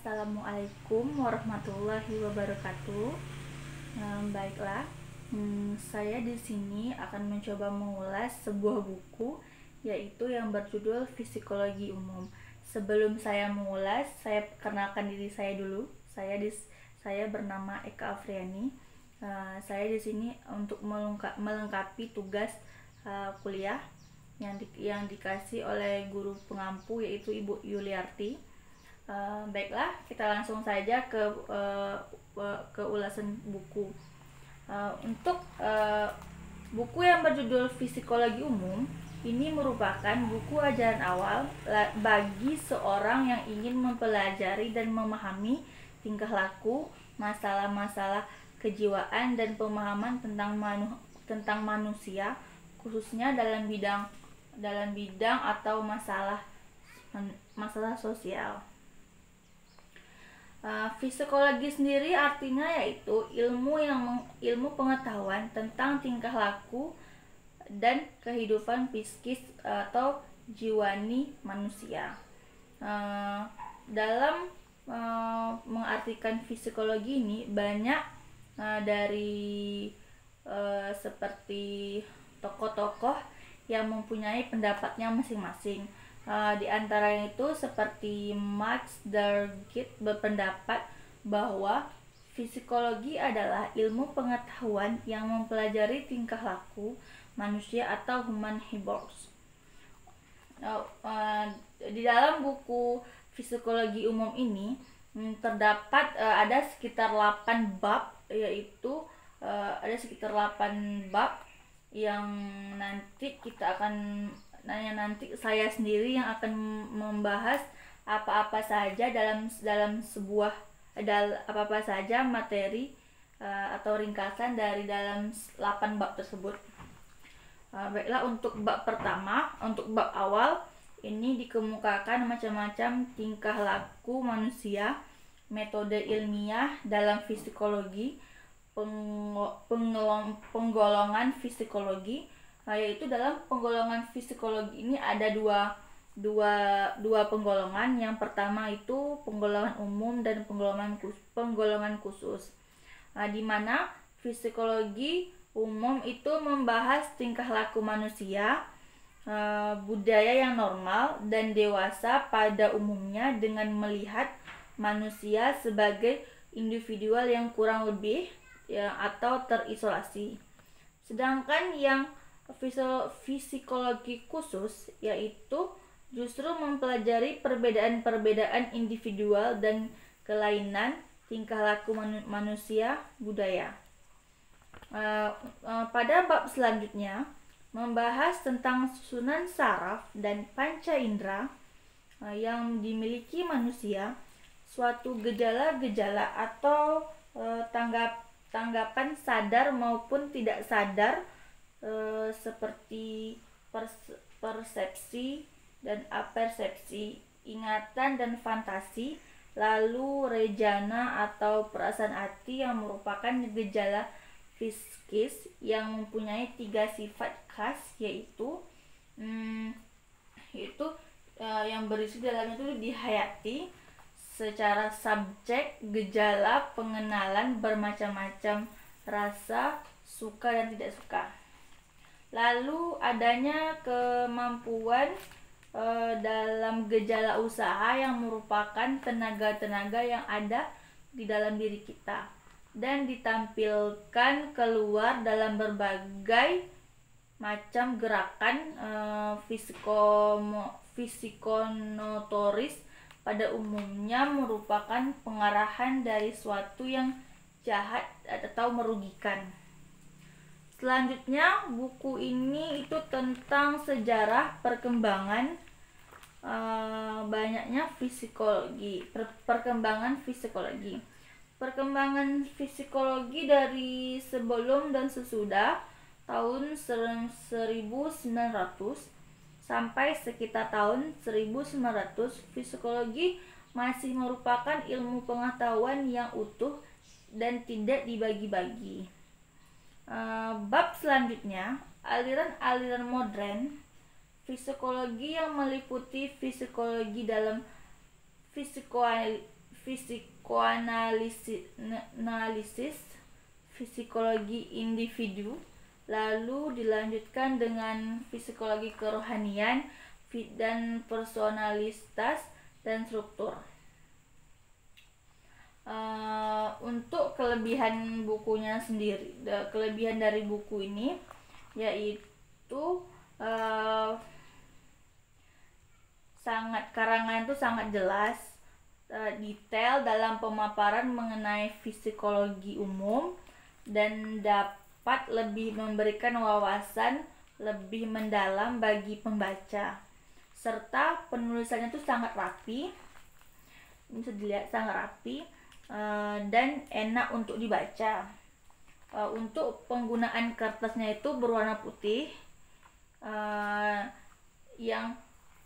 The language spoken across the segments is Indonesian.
Assalamualaikum warahmatullahi wabarakatuh. Baiklah, saya di sini akan mencoba mengulas sebuah buku, yaitu yang berjudul Psikologi Umum. Sebelum saya mengulas, saya perkenalkan diri saya dulu. Saya bernama Eka Afriani. Saya di sini untuk melengkapi tugas kuliah yang dikasih oleh guru pengampu, yaitu Ibu Yuliarti. Baiklah, kita langsung saja ke ulasan buku. Untuk buku yang berjudul Psikologi Umum ini merupakan buku ajaran awal bagi seorang yang ingin mempelajari dan memahami tingkah laku, masalah-masalah kejiwaan dan pemahaman tentang manusia, khususnya dalam bidang atau masalah sosial. Psikologi sendiri artinya yaitu ilmu pengetahuan tentang tingkah laku dan kehidupan psikis atau jiwani manusia. Dalam mengartikan psikologi ini banyak dari seperti tokoh-tokoh yang mempunyai pendapatnya masing-masing. Di antaranya itu seperti Max Dergit berpendapat bahwa psikologi adalah ilmu pengetahuan yang mempelajari tingkah laku manusia atau human behaviors. Di dalam buku Psikologi Umum ini terdapat ada sekitar 8 bab, yaitu ada sekitar 8 bab yang nanti saya sendiri yang akan membahas apa-apa saja apa-apa saja materi atau ringkasan dari dalam 8 bab tersebut. Baiklah, untuk bab pertama, untuk bab awal ini dikemukakan macam-macam tingkah laku manusia, metode ilmiah dalam psikologi, penggolongan psikologi, yaitu dalam penggolongan psikologi ini ada dua penggolongan. Yang pertama itu penggolongan umum dan penggolongan khusus. Di mana psikologi umum itu membahas tingkah laku manusia, budaya yang normal dan dewasa pada umumnya dengan melihat manusia sebagai individual yang kurang lebih atau terisolasi. Sedangkan yang psikologi khusus yaitu justru mempelajari perbedaan-perbedaan individual dan kelainan tingkah laku manusia budaya. Pada bab selanjutnya membahas tentang susunan saraf dan panca indera yang dimiliki manusia, suatu gejala-gejala atau tanggapan sadar maupun tidak sadar seperti persepsi dan apersepsi, ingatan dan fantasi, lalu rejana atau perasaan hati yang merupakan gejala psikis yang mempunyai 3 sifat khas, yaitu yang berisi dalam itu dihayati secara subjek, gejala pengenalan bermacam-macam rasa, suka dan tidak suka. Lalu adanya kemampuan dalam gejala usaha yang merupakan tenaga-tenaga yang ada di dalam diri kita dan ditampilkan keluar dalam berbagai macam gerakan fisikomotoris, pada umumnya merupakan pengarahan dari suatu yang jahat atau merugikan. Selanjutnya, buku ini itu tentang sejarah perkembangan banyaknya psikologi, perkembangan psikologi. Perkembangan psikologi dari sebelum dan sesudah tahun 1900 sampai sekitar tahun 1900, psikologi masih merupakan ilmu pengetahuan yang utuh dan tidak dibagi-bagi. Bab selanjutnya, aliran-aliran modern psikologi yang meliputi psikologi dalam psikoanalisis, psikologi individu, lalu dilanjutkan dengan psikologi kerohanian dan personalitas dan struktur. Untuk kelebihan bukunya sendiri, kelebihan dari buku ini yaitu karangan itu sangat jelas, detail dalam pemaparan mengenai psikologi umum, dan dapat lebih memberikan wawasan lebih mendalam bagi pembaca, serta penulisannya itu sangat rapi, bisa dilihat sangat rapi dan enak untuk dibaca. Untuk penggunaan kertasnya itu berwarna putih,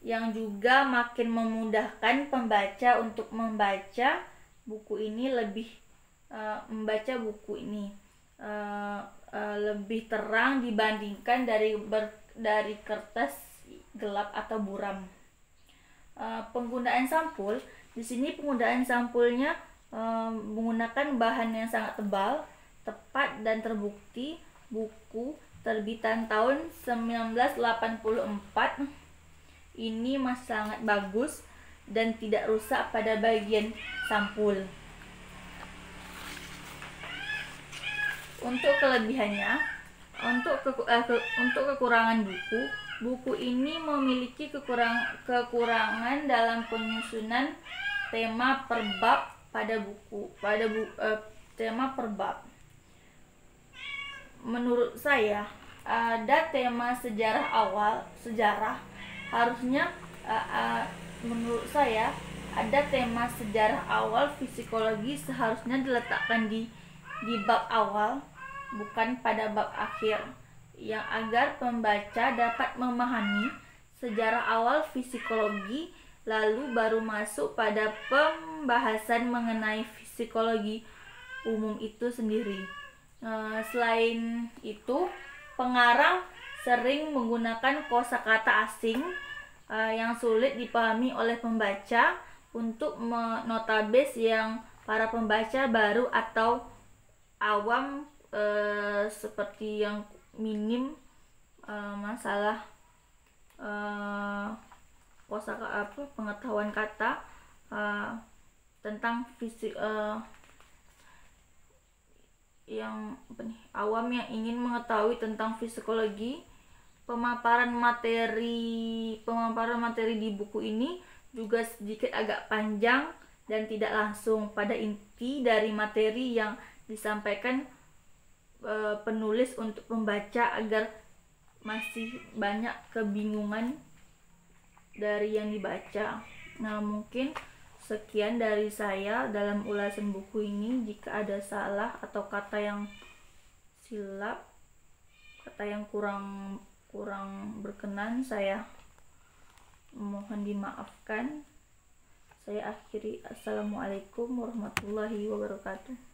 yang juga makin memudahkan pembaca untuk membaca buku ini lebih terang dibandingkan dari kertas gelap atau buram. Penggunaan sampul di sini, penggunaan sampulnya menggunakan bahan yang sangat tebal, tepat, dan terbukti. Buku terbitan tahun 1984 ini masih sangat bagus dan tidak rusak pada bagian sampul. Untuk kelebihannya, untuk kekurangan buku ini memiliki kekurangan dalam penyusunan tema per bab tema per bab. Menurut saya, ada tema sejarah awal psikologi seharusnya diletakkan di bab awal, bukan pada bab akhir, yang agar pembaca dapat memahami sejarah awal psikologi, lalu baru masuk pada pembahasan mengenai psikologi umum itu sendiri. Selain itu, pengarang sering menggunakan kosakata asing yang sulit dipahami oleh pembaca untuk notabene yang para pembaca baru atau awam seperti yang minim masalah pengetahuan kata tentang awam yang ingin mengetahui tentang psikologi. Pemaparan materi di buku ini juga sedikit agak panjang dan tidak langsung pada inti dari materi yang disampaikan penulis untuk pembaca, agar masih banyak kebingungan dari yang dibaca. Nah, mungkin sekian dari saya dalam ulasan buku ini. Jika ada salah atau kata yang silap, kata yang kurang berkenan, saya mohon dimaafkan. Saya akhiri. Assalamualaikum warahmatullahi wabarakatuh.